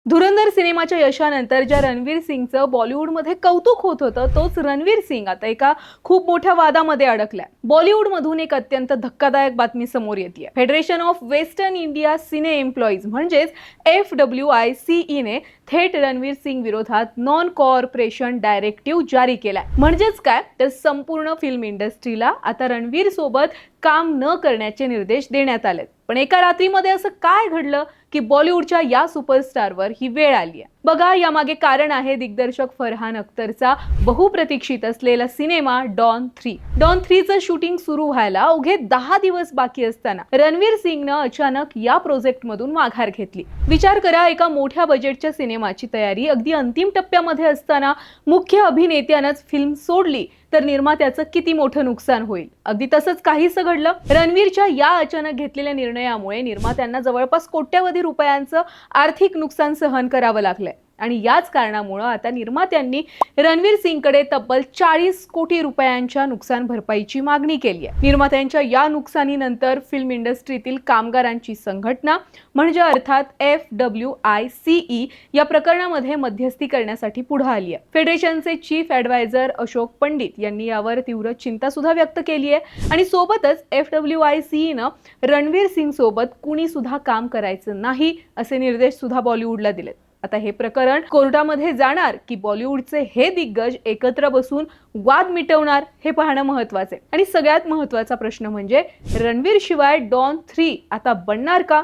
धुरंधर सिनेमाच्या यशानंतर ज्या रणवीर सिंगचं बॉलिवूडमध्ये कौतुक होत होतं, तोच रणवीर सिंग आता एका खूप मोठ्या वादामध्ये अडकलाय. बॉलिवूडमधून एक अत्यंत धक्कादायक बातमी समोर येतेय. Federation of western India cine employees म्हणजेच FWICE ने थेट रणवीर सिंग विरोधात नॉन कॉर्पोरेशन डायरेक्टिव्ह जारी केलाय. म्हणजेच काय, तर संपूर्ण फिल्म इंडस्ट्रीला आता रणवीर सोबत काम न करण्याचे निर्देश देण्यात आलेत. पण एका रात्रीमध्ये असं काय घडलं की बॉलिवूडच्या या सुपरस्टारवर ही वेळ आली आहे? बघा, यामागे कारण आहे दिग्दर्शक फरहान अख्तरचा बहुप्रतीक्षित असलेला सिनेमा डॉन 3. डॉन 3चं शूटिंग सुरू व्हायला अवघे 10 दिवस बाकी असताना रणवीर सिंगनं अचानक या प्रोजेक्ट मधून माघार घेतली. विचार करा, एका मोठ्या बजेटच्या सिनेमाची तयारी अगदी अंतिम टप्प्यामध्ये असताना मुख्य अभिनेत्यानंच फिल्म सोडली तर निर्मात्याचं किती मोठं नुकसान होईल. अगदी तसंच काहीसं घडलं. रणवीरच्या या अचानक घेतलेल्या निर्णयामुळे निर्मात्यांना जवळपास कोट्यवधी रुपयांचं आर्थिक नुकसान सहन करावं लागलंय. आणि याच कारणामुळे आता निर्मात्यांनी रणवीर सिंगकडे तब्बल 40 कोटी रुपयांच्या नुकसान भरपाईची मागणी केली आहे. निर्मात्यांच्या या नुकसानीनंतर फिल्म इंडस्ट्रीतील कामगारांची संघटना म्हणजे अर्थात FWICE या प्रकरणामध्ये मध्यस्थी करण्यासाठी पुढे आली आहे. फेडरेशनचे चीफ ॲडवायझर अशोक पंडित यांनी यावर तीव्र चिंता सुद्धा व्यक्त केली आहे आणि सोबतच FWICE न रणवीर सिंग सोबत कुणी सुद्धा काम करायचं नाही असे निर्देश सुद्धा बॉलिवूडला दिलेत. आता हे प्रकरण कोर्टामध्ये जाणार की बॉलिवूडचे हे दिग्गज एकत्र बसून वाद मिटवणार हे पाहणं महत्त्वाचं आहे. आणि सगळ्यात महत्त्वाचा प्रश्न म्हणजे रणवीर शिवाय डॉन 3 आता बनणार का?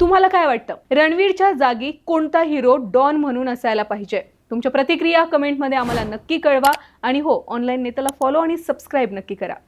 तुम्हाला काय वाटतं? रणवीरच्या जागी कोणता हिरो डॉन म्हणून असायला पाहिजे? तुमच्या प्रतिक्रिया कमेंटमध्ये आम्हाला नक्की कळवा आणि हो, ऑनलाईन नेत्याला फॉलो आणि सबस्क्राईब नक्की करा.